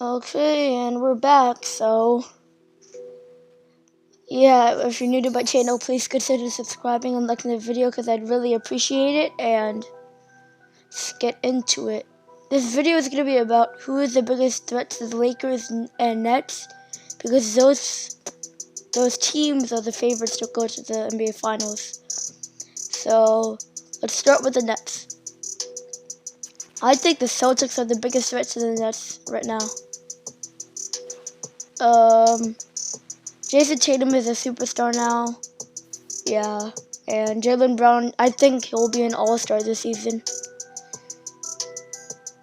Okay, and we're back. So, yeah, if you're new to my channel, please consider subscribing and liking the video because I'd really appreciate it. And let's get into it. This video is going to be about who is the biggest threat to the Lakers and Nets, because those teams are the favorites to go to the NBA Finals. So, let's start with the Nets. I think the Celtics are the biggest threat to the Nets right now. Jason Tatum is a superstar now. Yeah. And Jaylen Brown, I think he'll be an all-star this season.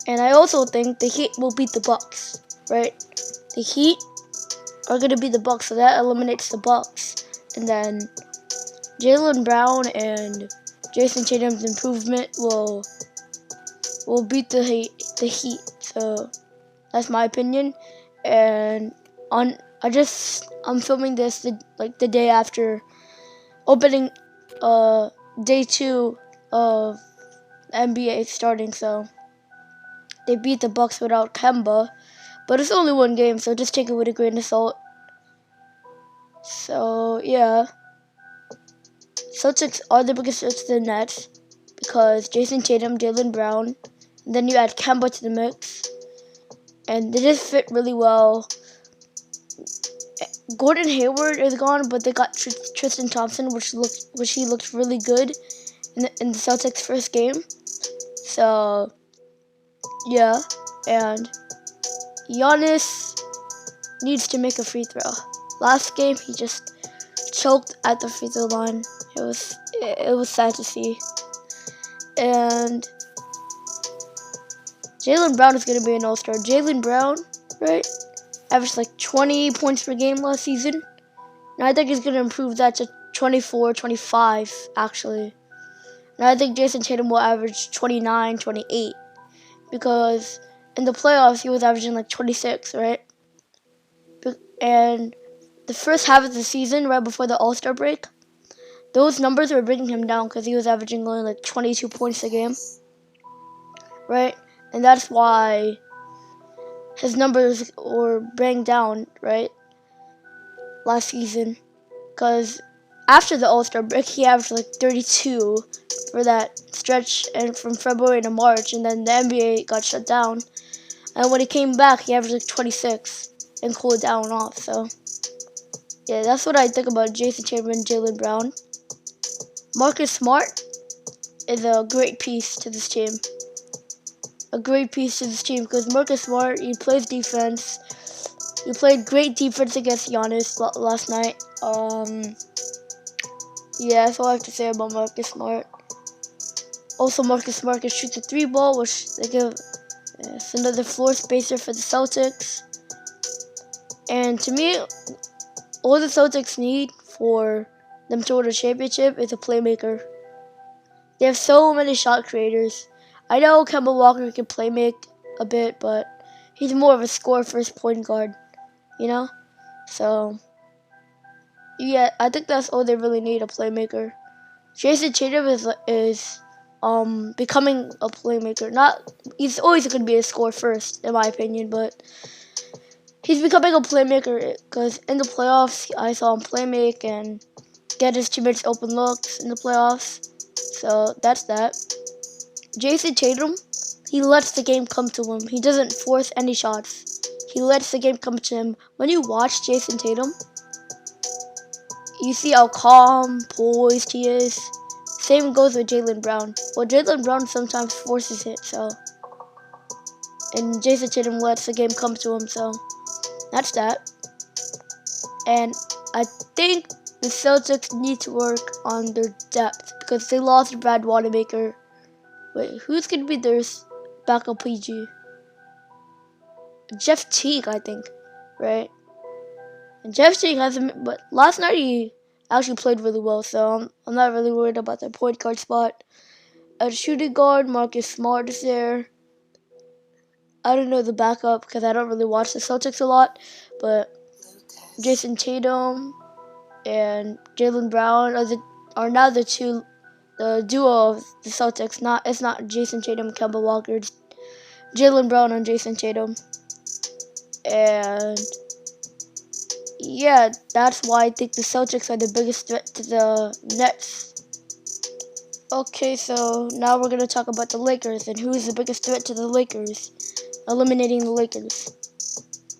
And I also think the Heat will beat the Bucks, right? The Heat are going to beat the Bucks, so that eliminates the Bucks. And then Jaylen Brown and Jason Tatum's improvement will beat the Heat. So that's my opinion. And I'm filming this the day after opening day 2 of NBA starting, so they beat the Bucks without Kemba, but it's only one game, so just take it with a grain of salt. So yeah, Celtics are the biggest threat to the Nets because Jason Tatum, Jaylen Brown, and then you add Kemba to the mix, and they just fit really well. Gordon Hayward is gone, but they got Tristan Thompson, which he looked really good in the Celtics' first game. So yeah, and Giannis needs to make a free throw. Last game he just choked at the free throw line. It was sad to see. And Jaylen Brown is gonna be an all-star. Jaylen Brown, right, averaged like 20 points per game last season. And I think he's gonna improve that to 24, 25 actually. And I think Jason Tatum will average 29, 28 because in the playoffs he was averaging like 26, right? And the first half of the season, right before the All-Star break, those numbers were bringing him down because he was averaging only like 22 points a game, right? And that's why his numbers were bringing down, right, last season. Because after the All-Star break, he averaged like 32 for that stretch and from February to March, and then the NBA got shut down. And when he came back, he averaged like 26 and cooled down off. So yeah, that's what I think about Jason Tatum and Jaylen Brown. Marcus Smart is a great piece to this team. Because Marcus Smart, he plays defense. He played great defense against Giannis last night. Yeah, that's all I have to say about Marcus Smart. Also, Marcus Smart can shoot the 3 ball, which they give. It's another floor spacer for the Celtics. And to me, all the Celtics need for them to win a championship is a playmaker. They have so many shot creators. I know Kemba Walker can play make a bit, but he's more of a score first point guard, you know? So yeah, I think that's all they really need, a playmaker. Jason Tatum is becoming a playmaker. He's always going to be a score first, in my opinion, but he's becoming a playmaker because in the playoffs I saw him play make and get his teammates open looks in the playoffs. So that's that. Jason Tatum, he lets the game come to him. He doesn't force any shots. He lets the game come to him. When you watch Jason Tatum, you see how calm, poised he is. Same goes with Jaylen Brown. Well, Jaylen Brown sometimes forces it, and Jason Tatum lets the game come to him, so that's that. And I think the Celtics need to work on their depth because they lost Brad Wanamaker. Wait, who's going to be their backup PG? Jeff Teague, I think, right? And Jeff Teague hasn't, but last night he actually played really well, so I'm not really worried about their point guard spot. At shooting guard, Marcus Smart is there. I don't know the backup because I don't really watch the Celtics a lot, but Jason Tatum and Jaylen Brown are now the duo of the Celtics. It's not Jason Tatum and Kemba Walker. It's Jaylen Brown and Jason Tatum. And yeah, that's why I think the Celtics are the biggest threat to the Nets. Okay, so now we're going to talk about the Lakers and who is the biggest threat to the Lakers, eliminating the Lakers.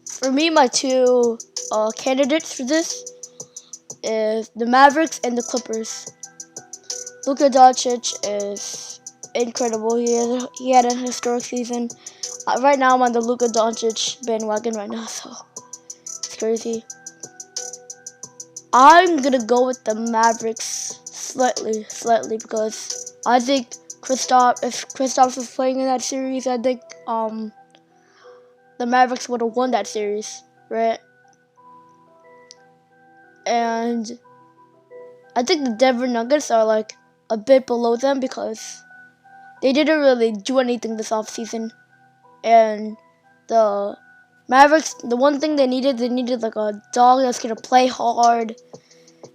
For me, my two candidates for this is the Mavericks and the Clippers. Luka Doncic is incredible. He had a historic season. Right now, I'm on the Luka Doncic bandwagon right now, so it's crazy. I'm gonna go with the Mavericks slightly, because I think if Kristaps was playing in that series, I think the Mavericks would have won that series, right? And I think the Denver Nuggets are like a bit below them because they didn't really do anything this offseason. And the Mavericks, the one thing they needed like a dog that's gonna play hard.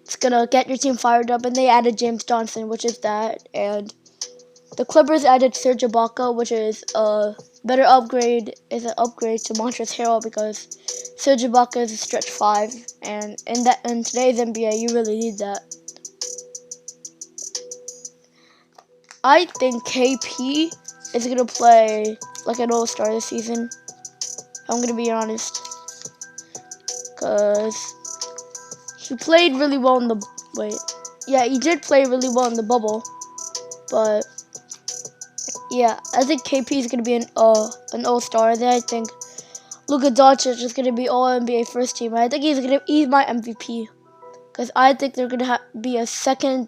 It's gonna get your team fired up, and they added James Johnson, which is that. And the Clippers added Serge Ibaka, which is a better upgrade. Is an upgrade to Montrezl Harrell because Serge Ibaka is a stretch 5, and in today's NBA, you really need that. I think KP is gonna play like an all-star this season. I'm gonna be honest, cause he played really well in the he did play really well in the bubble, but yeah, I think KP is gonna be an all-star. Then I think Luka Doncic is gonna be all NBA first team. I think he's my MVP, cause I think they're gonna be a second,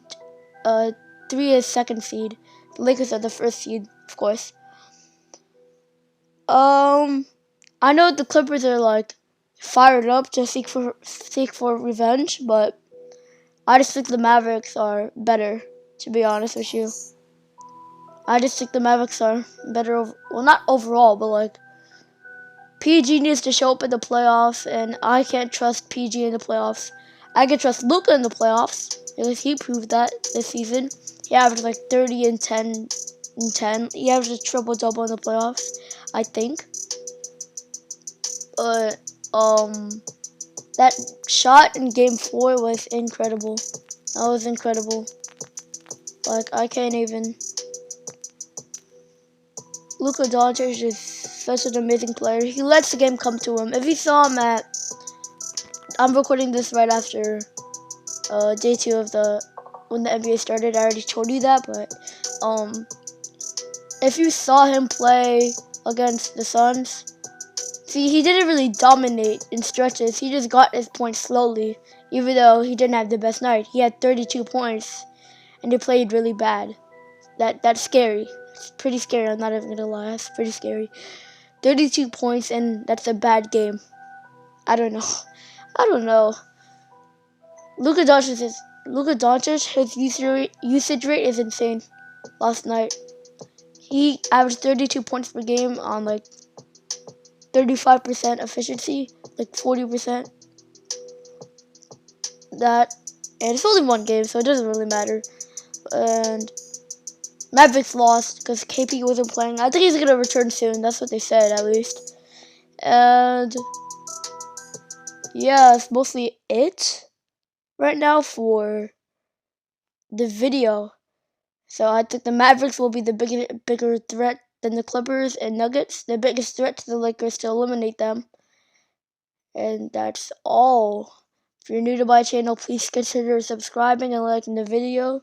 3 is second seed. The Lakers are the first seed, of course. I know the Clippers are like fired up to seek for revenge, but I just think the Mavericks are better, to be honest with you. I just think the Mavericks are better, well, not overall, but like PG needs to show up in the playoffs, and I can't trust PG in the playoffs. I can trust Luka in the playoffs because he proved that this season. He averaged like 30 and 10 and 10. He averaged a triple-double in the playoffs, I think. But that shot in Game 4 was incredible. That was incredible. Like, I can't even. Luka Doncic is such an amazing player. He lets the game come to him. If you saw him I'm recording this right after day 2 of when the NBA started. I already told you that, but if you saw him play against the Suns, see, he didn't really dominate in stretches. He just got his points slowly, even though he didn't have the best night. He had 32 points, and he played really bad. That's scary. It's pretty scary. I'm not even gonna lie. It's pretty scary. 32 points, and that's a bad game. I don't know. Luka Doncic, his usage rate is insane. Last night, he averaged 32 points per game on like 35% efficiency, like 40%. And it's only one game, so it doesn't really matter. And Mavericks lost because KP wasn't playing. I think he's gonna return soon. That's what they said, at least. And yeah, it's mostly it right now for the video. So I think the Mavericks will be the bigger threat than the Clippers and Nuggets. The biggest threat to the Lakers to eliminate them. And that's all. If you're new to my channel, please consider subscribing and liking the video.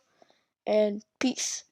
And peace.